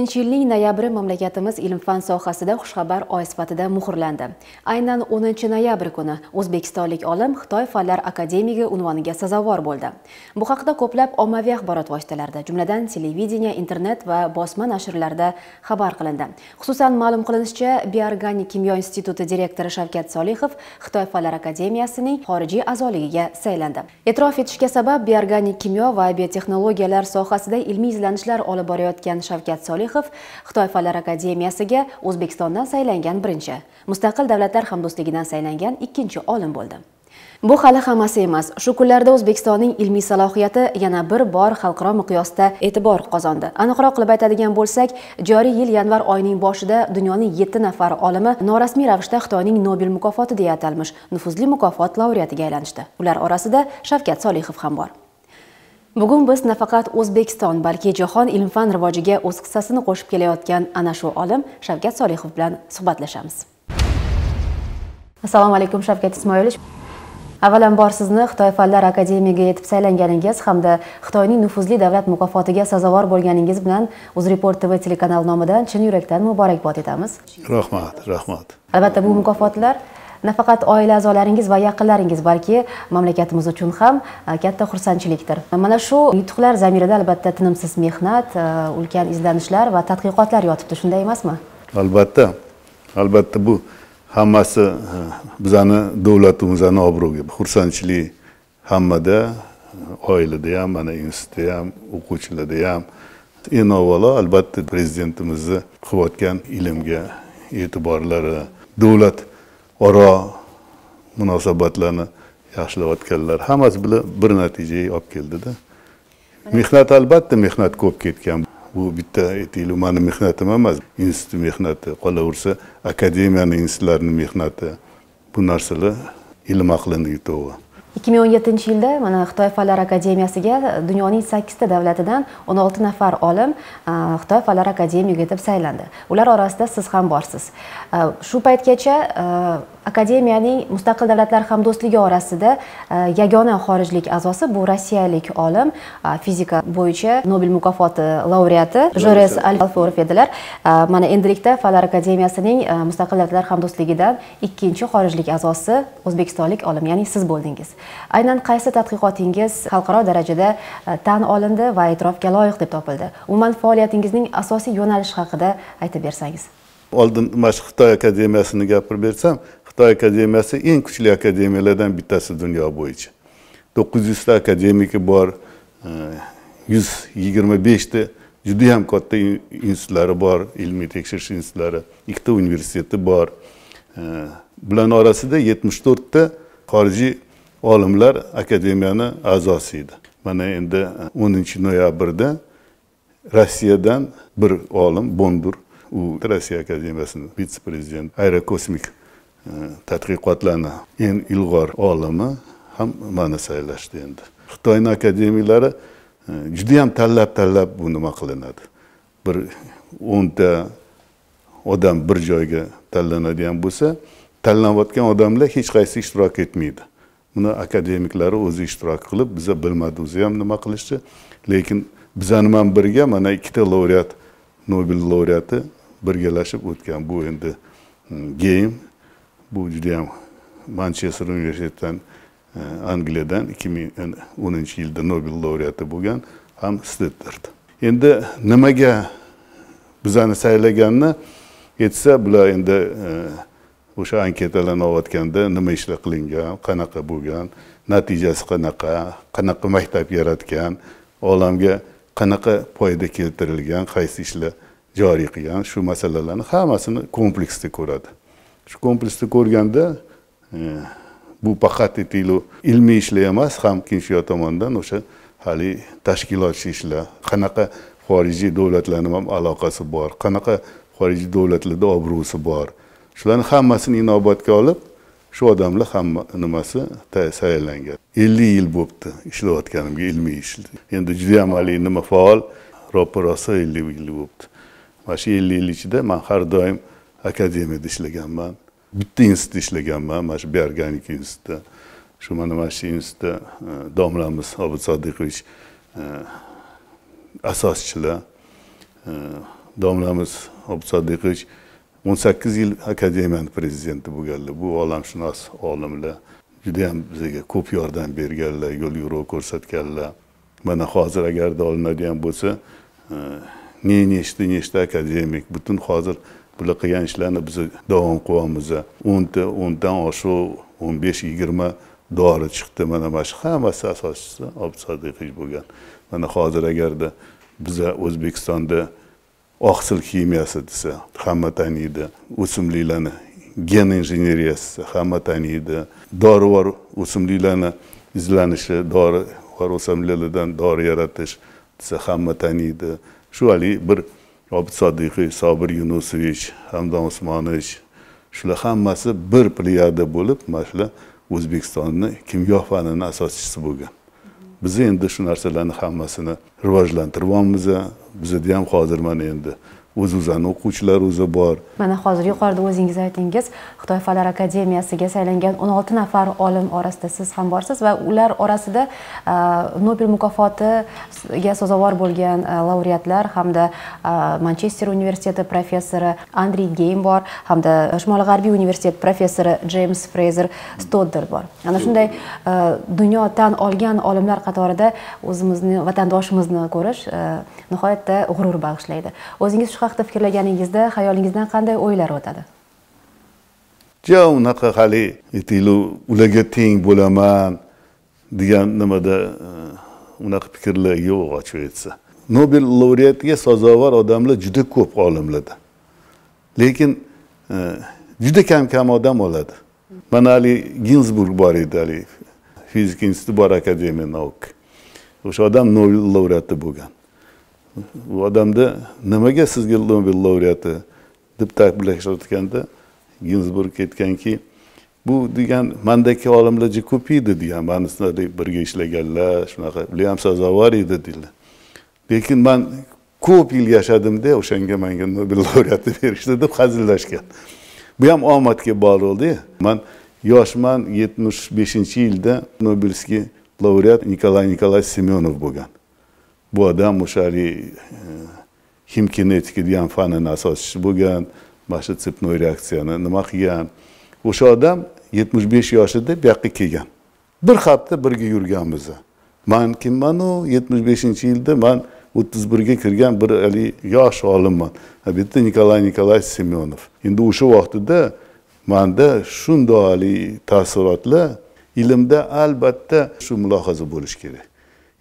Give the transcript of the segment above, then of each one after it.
Yilning noyabri mamlakatimiz ilm-fan sohasida xushxabar oy sifatida muhrlandi. Aynan 10 noyabr kuni o'zbekistonlik olim Xitoy Fanlar akademigi unvoniga sazovor bo'ldi. Bu haqda ko'plab ommaviy axborot vositalarida, jumladan televideniya, internet va bosma nashrlarda xabar qilindi. Xususan, ma'lum qilinishicha, Bioorganik kimyo instituti direktori Shavkat Solihov Xitoy Fanlar akademiyasining xorijiy a'zoligiga saylandi. E'tirof etishga sabab Bioorganik kimyo va biotexnologiyalar sohasida ilmiy izlanishlar olib borayotgan Shavkat Solihov Xitoy Fanlar akademiyasiga O'zbekistondan saylangan birinchi, Mustaqil davlatlar hamdo'stligidan saylangan ikkinchi olim bo'ldi. Bu hali hammasi emas. Shu kunlarda O'zbekistonning ilmiy salohiyati yana bir bor xalqaro miqyosda e'tibor qozondi. Aniqroq qilib aytadigan bo'lsak, joriy yil yanvar oyining boshida dunyoning 7 nafar olimi norasmiy ravishda Xitoyning Nobel mukofoti deya atalmish nufuzli mukofot laureatiga aylanishdi. Ular orasida Shavkat Solihov ham bor. Bugun biz nafaqat O'zbekiston, balki jahon ilm-fan rivojiga o'z hissasini qo'shib kelayotgan ana shu olim Shavkat Solihov bilan suhbatlashamiz. Assalomu alaykum Shavkat Ismoilovich. Avvalambor sizni Xitoy Fanlar akademiyaga yetib saylanganingiz hamda Xitoyning nufuzli davlat mukofotiga sazovor bo'lganingiz bilan UzReport TV telekanal nomidan chin yurakdan muborakbod etamiz. Rahmat. Albatta bu mukofotlar nafaqat oila a'zolaringiz va yaqinlaringiz, balki mamlakatimiz uchun ham katta xursandchilikdir. Mana shu yutuqlar zamirida albatta tinimsiz mehnat, ulkan izlanishlar va tadqiqotlar yotibdi, shunday emasmi? Albatta bu hammasi bizani davlatimizning obro'ga, xursandchilik hammada, oilada ham, mana institutda ham, o'quvchilarda ham. Eng avvalo albatta prezidentimizni qilayotgan ilmga e'tiborlari, davlat aro munosabatlarni yaxshilayotganlar hammasi bilan bir natijaga olib keldi-da. Mehnat albatta mehnat ko'p ketgan. Bu bitta aytaylik, meni mehnatim emas, institut mehnati, qolaversa akademiyaning institutlarining mehnati. Bu narsalar ilm aqlining yutug'i. 2017-yilda mana Xitoy Fanlar akademiyasiga dunyoning 8 ta davlatidan 16 nafar olim Xitoy Fanlar akademiyaga etib saylandi. Ular orasida siz ham borsiz. Shu paytgacha akademiyaning Mustaqil davlatlar hamdo'stligi orasida yagona xorijlik a'zosi bu rossiyalik olim, fizika bo'yicha Nobel mukofoti laureati Jores Alforov edilar. Mana endilikda Fanlar akademiyasining Mustaqil davlatlar hamdo'stligidan ikkinchi xorijlik a'zosi o'zbekistonlik olim, ya'ni siz bo'ldingiz. Aynan qaysi tadqiqotingiz xalqaro darajada tan olindi va e'tirofga loyiq deb topildi? Umuman faoliyatingizning asosiy yo'nalishi haqida aytib bersangiz. Oldin Xitoy akademiyasini gapirib bersam, Xitoy akademiyasi eng kuchli akademiyalardan bittasi dunyo bo'yicha. 900 ta akademiki bor, 125 ta juda ham katta institutlari bor, ilmiy tekshirish institutlari, 2 ta universiteti bor. Bular orasida 74 ta xorijiy olimlar akademiyani a'zosi edi. Mana endi 10 noyabrda Rossiyadan bir olim Bondur, u Rossiya akademiyasining vitse-prezidenti, aerokosmik tadqiqotlarni eng ilg'or olimi ham mana saylashdi endi. Xitoyning akademiyalari juda ham tanlab bu nima qilinadi. Bir 10 ta odam bir joyga tanlanadigan bo'lsa, tanlanayotgan odamlar hech qaysi ishtirok etmaydi. Buni akademiklari o'zi ishtirok qilib, biza bilmadi o'zi ham nima qilishdi. Lekin bizani ham birga mana 2 ta laureat, Nobel laureati birgalashib o'tgan. Bu endi Game, bu juda ham Manchester universitetidan, Angliyadan 2010-yilda Nobel laureati bo'lgan, ham Stuttgart. Endi nimaga bizani saylaganini aytsa, bular endi o'sha anketalarni olayotganda nima ishlar qilingan, qanaqa bo'lgan, natijasi qanaqa maktab yaratgan, olamga qanaqa foyda keltirilgan, qaysi ishlar joriy qilgan, shu masalalarni hammasini kompleksda ko'radi. Shu kompleksda ko'rganda bu faqat ilmiy ishlar emas, ham ikkinchi tomondan o'sha hali tashkilotchi ishlar, qanaqa xorijiy davlatlarning ham aloqasi bor, qanaqa xorijiy davlatlarda obro'si bor. Shularni hammasini inobatga olib, shu odamlar hamma nimasi tayyorlangan. 50 yil bo'libdi ishlayotganimga, ilmiy ish. Endi juda ham nima faol, ro'pa-rosa 50 yil bo'libdi. Mana shu 50 yil ichida men har doim akademiyada ishlaganman. Bitta institutda ishlaganman, mana shu Bioorganika institutida. Shu mana shu institutda domlamiz Obid Sodiqovich asoschilar. Domlamiz Obid Sodiqovich 18 yil akademiyaning prezidenti bo'lganlar. Bu olamshunos olimlar juda ham bizga ko'p yordam berganlar, yo'l yo'riq ko'rsatganlar. Mana hozir agarda olinadigan bo'lsa, nechta akademik butun hozir bular qilgan ishlarni biz davom qilyapmiz. 10 dan oshiq 15-20 dori chiqdi. Mana shu hammasi asoschisi Obid Sodiqovich bo'lgan. Mana hozir agarda biz O'zbekistonda oqsil kimyasi desa, hamma taniydi. O'simliklarni gen injeneriyasi hamma taniydi. Dorivor o'simliklarni izlanishi, dorivor o'simliklardan dori yaratish desa hamma taniydi. Shu bir Obid Sodiqovich, Sobir Yunusovich, Hamdon Usmonovich, shular hammasi bir pleyada bo'lib, mana shular O'zbekistonning kimyo fanining asoschisi bo'lgan. Biz endi shu narsalarni hammasini rivojlantiryapmiz. Bizda ham hozir mana endi o'z-o'zini o'quvchilar o'zi bor. Mana hozir yuqorida o'zingiz aytdingiz, Xitoy Fanlar akademiyasiga saylangan 16 nafar olim orasida siz ham borsiz va ular orasida Nobel mukofotiga sazovor bo'lgan laureatlar hamda Manchester universiteti professori Andrew Geim bor, hamda Shimoliy G'arbiy universitet professori James Fraser Stoddard bor. Ana shunday dunyo tan olgan olimlar qatorida o'zimizni, vatandoshimizni ko'rish nihoyatda g'urur bag'ishlaydi. O'zingiz shu haqda fikrlaganingizda xayolingizdan qanday o'ylar o'tadi? Unaqa hali ularga teng bo'laman degan nimada unaqa fikrlar yo'q, ochib aytsa. Nobel laureatiga sazovor odamlar juda ko'p olimlarda. Lekin juda kam odam oladi. Mana Ginsburg bor edi, fizika instituti bor, akademiya nauk. O'sha odam Nobel laureati bo'lgan. Bu odamda nimaga sizga Nobel laureati deb ta'kidlashayotganda Ginsburg aytganki, bu degan mandagi olimlar juda ko'p edi degan, manisida birga ishlaganlar, shunaqa bular ham sazovor edi dedilar. Lekin men ko'p yil yashadimda, o'shanga menga Nobel laureati berishdi deb hazillashgan. Bu ham omadga bog'liq. Men yoshman, 75-yilda Nobelskiy laureat Nikolay Semyonov bo'lgan. Bu odam o'shali kimyogenetika degan fanning asoschisi bo'lgan, mana shu tsepnoy reaksiyani nima qilgan. O'sha odam 75 yoshida bu yoqqa kelgan. Bir hafta birga yurganmiz. Men kimman, 75-yilda men 31 ga kirgan bir yosh olimman. Bitta Nikolay Semyonov. Endi o'sha vaqtida menda shunday ta'sirotlar, ilmda albatta shu mulohaza bo'lish kerak.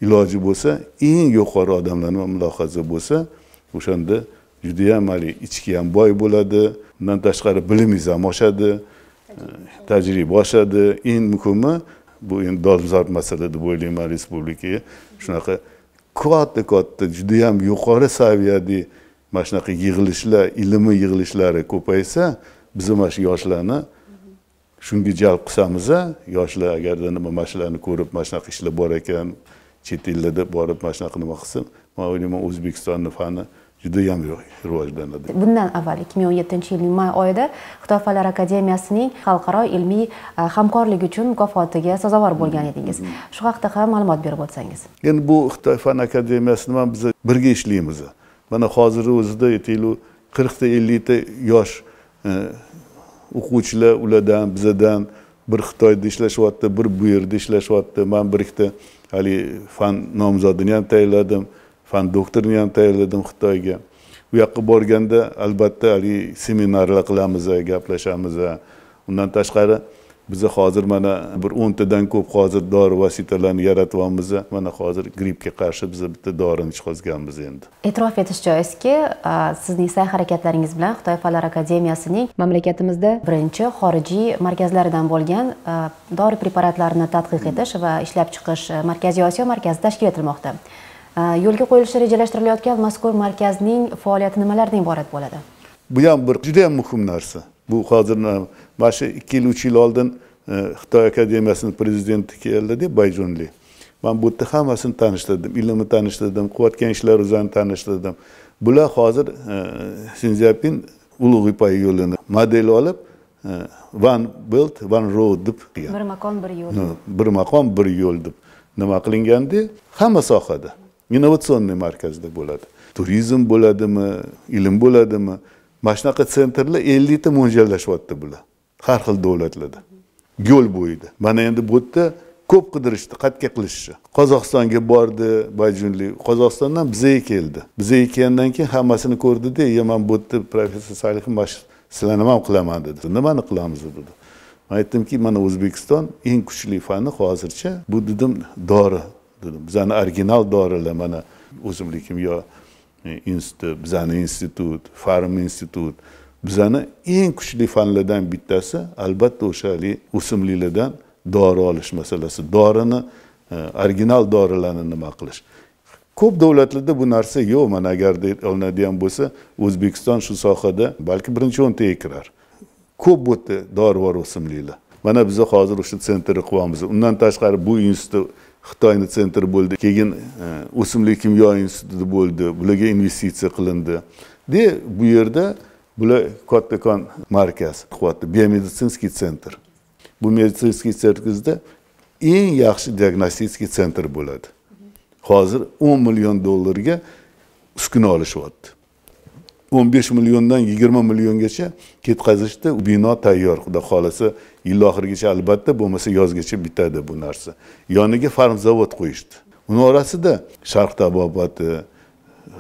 Iloji bo'lsa, eng yuqori odamlarning mulohaza bo'lsa, o'shanda juda ham ichki ham boy bo'ladi, undan tashqari bilimingiz ham oshadi, tajriba oshadi. Eng muhimi bu endi dolzarb masala deb o'ylayman respublikaga. Shunaqa katta juda ham yuqori saviyada mana shunaqa yig'ilishlar, ilmiy yig'ilishlari ko'paysa, biz mana shu yoshlarni shunga jalb qilsamiz, yoshlar agarda nima mashlarni ko'rib, mana shunaqa ishlar bor ekan, chet ellarda borib mana shunaqa nima qilsin, men o'ylayman O'zbekistonning fani juda ham rivojlanadi. Bundan avval 2017-yilning may oyida Xitoy Fanlar akademiyasining xalqaro ilmiy hamkorlik uchun mukofotiga sazovor bo'lgan edingiz. Shu haqida ham ma'lumot berib o'tsangiz. Endi bu Xitoy Fan akademiyasini biz birga ishlaymiz. Mana hozir o'zida 40 ta 50 ta yosh o'quvchilar ulardan, bizdan bir Xitoyda ishlashyapti, bir bu yerda ishlashyapti. Men bir ikkita fan nomzodini ham tayyorladim, fan doktorini ham tayyorladim Xitoyga. Bu yoqqa borganda albatta seminarlar qilamiz, gaplashamiz. Undan tashqari biz hozir mana bir 10 tadan ko'p hozir dori vositalarini yaratyapmiz. Mana hozir grippga qarshi biz bitta dorini chiqarganmiz endi. E'tirof etish joizki, sizning sa'y-harakatlaringiz bilan Xitoy Fanlar akademiyasining mamlakatimizda birinchi xorijiy markazlaridan bo'lgan dori preparatlarini tadqiq etish va ishlab chiqish Markaziy Osiyo markazi tashkil etilmoqda. Yo'lga qo'yilishi rejalashtirilayotgan mazkur markazning faoliyati nimalardan iborat bo'ladi? Bu ham bir juda ham muhim narsa. bu hozir mana shu 2 yil 3 yil oldin Xitoy akademiyasining prezidenti keldi deb Bayjonli. Men bu yerda hammasini tanishtirdim, ilmni tanishtirdim, qilayotgan ishlar o'zini tanishtirdim. Bular hozir Sinzyapin ulug' Ipay yo'lini model olib One Belt, One Road deb qilgan. Bir maqom, bir yo'l. Bir maqom, bir yo'l deb nima qilinganda hamma sohada innovatsion markazda bo'ladi. Turizm bo'ladimi, ilm bo'ladimi? Mana shunaqa sentrlar 50 ta mo'ljallashyapti bular. Har xil davlatlarda. Yo'l bo'yida. Mana endi bu yerda ko'p qidirishdi, qat'iy qilishdi. Qozog'istonga bordi, Bayjonli. Qozog'istondan bizga keldi. Bizga kelgandan keyin hammasini ko'rdi-da, "Men bu yerda professor Salihim sizlarni ham qilaman" dedi. "Nimani qilamiz?" dedi. Men aytdimki, "Mana O'zbekiston eng kuchli fani hozircha bu dedim dori dedim. Bizani original dorilar mana o'simlik kimyo institut, bizani institut, Farm institut. Bizani eng kuchli fanlardan bittasi albatta o'sha o'simliklardan dori olish masalasi. Dorini original dorilarni nima qilish. Ko'p davlatlarda bu narsa yo'q. Mana agar olinadigan bo'lsa, O'zbekiston shu sohada balki birinchi o'ntaga kirar. Ko'p bu yerda dorivor o'simliklar. Mana biz hozir o'sha sentrni qilamiz. Undan tashqari bu institut Xitoyning sentri bo'ldi. Keyin o'simlik kimyo instituti bo'ldi. Bularga investitsiya qilindi. Bu yerda bular kattakon markaz qilyapti. Biomeditsinskiy sentr. Bu meditsinskiy sentrda eng yaxshi diagnostik sentr bo'ladi. Hozir 10 million dollarga uskuna olishyapti. 15 milliondan 20 milliongacha ketkazishdi. Bino tayyor. Xudo xolasa yil oxirigacha albatta bo'lmasa yozgacha bitadi bu narsa. Yoniga farm zavod qo'yishdi. Uning orasida Sharq tabobati,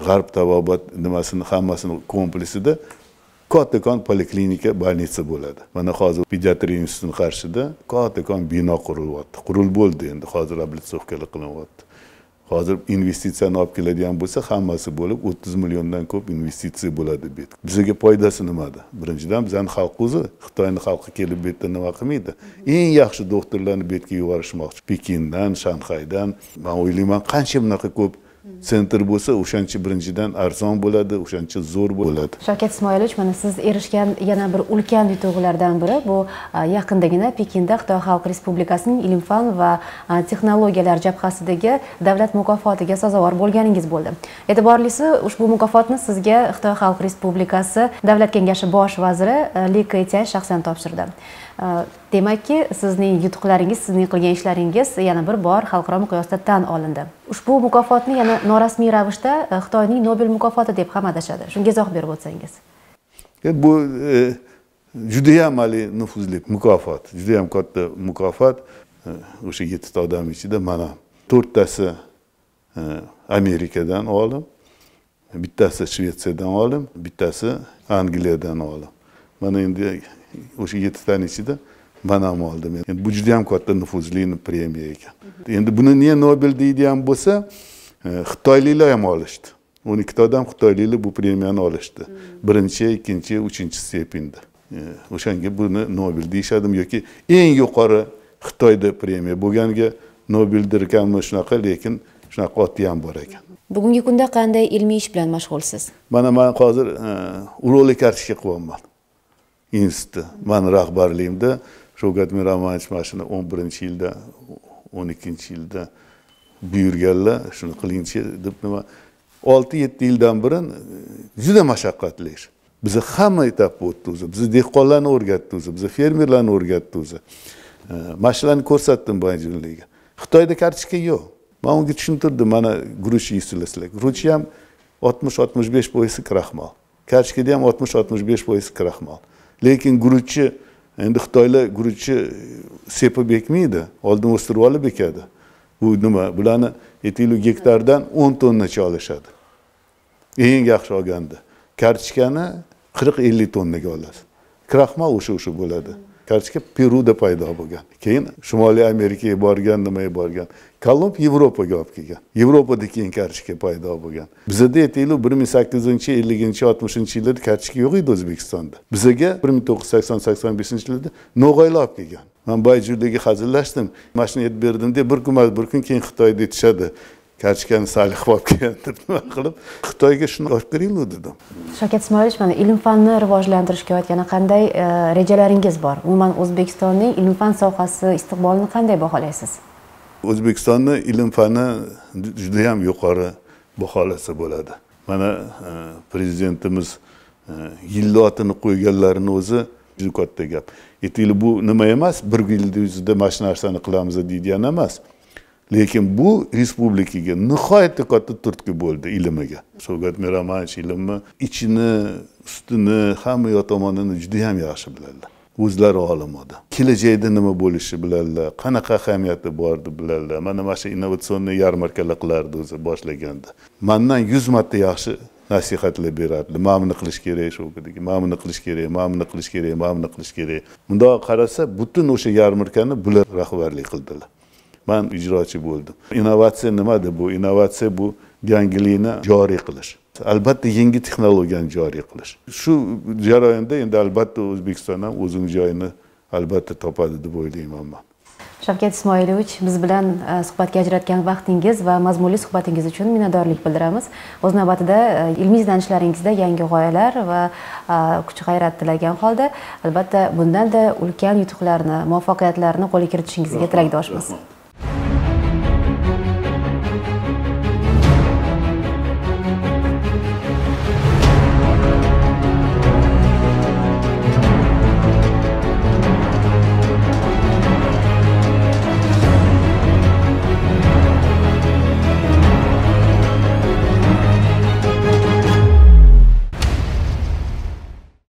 G'arb tabobat nimasini hammasini kompleksida kattakon poliklinika, больница bo'ladi. Mana hozir pediatriya institutining qarshida kattakon bino qurilyapti. Qurilib bo'ldi endi, hozir oblitsovkalar qilinyapti. Hozir investitsiyani olib keladigan bo'lsa, hammasi bo'lib 30 milliondan ko'p investitsiya bo'ladi bu. Bizga foydasi nimada? Birinchidan bizning xalq o'zi, Xitoyning xalqi kelib bu yerda nima qilmaydi? Eng yaxshi doktorlarni bu yerga yuborishmoqchi. Pekindan, Shanxaydan, men o'ylayman, qancha bunaqa ko'p sentr bo'lsa, o'shancha birinchidan arzon bo'ladi, o'shancha zo'r bo'ladi. Shavkat Ismoilovich, mana siz erishgan yana bir ulkan yutuqlardan biri bu yaqindagina Pekinda Xitoy Xalq Respublikasining ilm-fan va texnologiyalar jabhasidagi davlat mukofotiga sazovor bo'lganingiz bo'ldi. E'tiborlisi, ushbu mukofotni sizga Xitoy Xalq Respublikasi Davlat Kengashi bosh vaziri Li Keqiang shaxsan topshirdi. Demakki, sizning yutuqlaringiz, sizning qilgan ishlaringiz yana bir bor xalqaro miqyosda tan olindi. Ushbu mukofotni yana norasmiy ravishda Xitoyning Nobel mukofoti deb ham atashadi. Shunga izoh berib o'tsangiz. Bu juda ham nufuzli mukofot, juda ham katta mukofot. O'sha 7 ta odam ichida mana 4 tasi Amerikadan olim, bittasi Shvetsiyadan olim, bittasi Angliyadan olim. Mana endi o'sha 7 taning ichida men ham oldim. Endi bu juda ham katta nufuzli premiya ekan. Endi buni niye Nobel deydigan bo'lsa, Xitoyliklar ham olishdi. 12 ta odam Xitoyliklar bu premiyani olishdi. Birinchi, ikkinchi, uchinchi stependa. O'shanga buni Nobel deyishadimi yoki eng yuqori Xitoyda premiya bo'lganiga Nobeldir ekanmi shunaqa, lekin shunaqa oti ham bor ekan. Bugungi kunda qanday ilmiy ish bilan mashg'ulsiz? Mana men hozir urolog kartochka qilyapman. Institut. Men rahbarligimda Shavkat Miromonovich mashina 11-yilda, 12-yilda buyurganlar, shuni qilingchi deb nima 6-7 yildan beri juda mashaqqatli ish. Biz hamma etapda o'tdi o'zi. Biz dehqonlarni o'rgatdi o'zi, biz fermerlarni o'rgatdi o'zi. Mashinalarni ko'rsatdim Bayjonliga. Xitoyda kartochka yo'q. Men unga tushuntirdim, mana guruch yeysizlar. Guruch ham 60-65% kraxmal. Kartochkada ham 60-65% kraxmal. Lekin guruchni endi Xitoylar guruchni sepib ekmaydi, oldin o'stirib olib ekadi. Bu nima? Bularni 7 gektardan 10 tonnacha olishadi. Eng yaxshi olganda. Kartochkani 40-50 tonnaga olasiz. Kraxmal o'sha bo'ladi. Kartochka Peruda paydo bo'lgan. Keyin Shimoliy Amerikaga borgan, nimaga borgan. Kolumb Yevropaga olib kelgan. Yevropada keyin kartochka paydo bo'lgan. Bizda 1850-60-yillarda kartochka yo'q edi O'zbekistonda. Bizga 1980-85-yillarda No'g'aylar olib kelgan. Men Bayjonga hazillashdim. Mashina yetib berdim deb bir kun keyin Xitoyda yetishadi. kartochkani salqib olib kelgan deb nima qilib Xitoyga shuni olib beringlar dedim. Shavkat Ismoilovich, mana ilm-fanni rivojlantirishga yana qanday rejalaringiz bor? Umuman O'zbekistonning ilm-fan sohasi istiqbolini qanday baholaysiz? O'zbekistonni ilm-fani juda ham yuqori baholasa bo'ladi. Mana prezidentimiz yillotini qo'yganlarini o'zi juda katta gap. Aytaylik, bu nima emas, bir yilda yuzida mana shu narsani qilamiz deyilgan emas. Lekin bu respublikaga nihoyatda katta turtki bo'ldi ilmiga. Shavkat Miromonovich ilmni ichini, ustini, hamma yo tomonini juda ham yaxshi biladilar. O'zlari olim odam. Kelajakda nima bo'lishi biladilar, qanaqa ahamiyati bordi biladilar. Mana shu innovatsion yarmarkalar qilardi o'zi boshlaganda. Mendan 100 marta yaxshi nasihatlar berardi. Mana buni qilish kerak, Shavkatga, mana buni qilish kerak, mana buni qilish kerak, mana buni qilish kerak. Bunda qarasa, butun o'sha yarmarkani bular rahbarlik qildilar. Men ijrochi bo'ldim. Innovatsiya nimada bu? Innovatsiya bu yangilikni joriy qilish. Albatta yangi texnologiyani joriy qilish. Shu jarayonda endi albatta O'zbekiston ham o'zining joyini albatta topadi deb o'ylayman men. Shavkat Ismoilovich, biz bilan suhbatga ajratgan vaqtingiz va mazmunli suhbatingiz uchun minnatdorlik bildiramiz. O'z navbatida ilmiy izlanishlaringizda yangi g'oyalar va kuch-g'ayrat tilagan holda, albatta bundan-da ulkan yutuqlarni, muvaffaqiyatlarni qo'lga kiritishingizga tilakdoshmiz.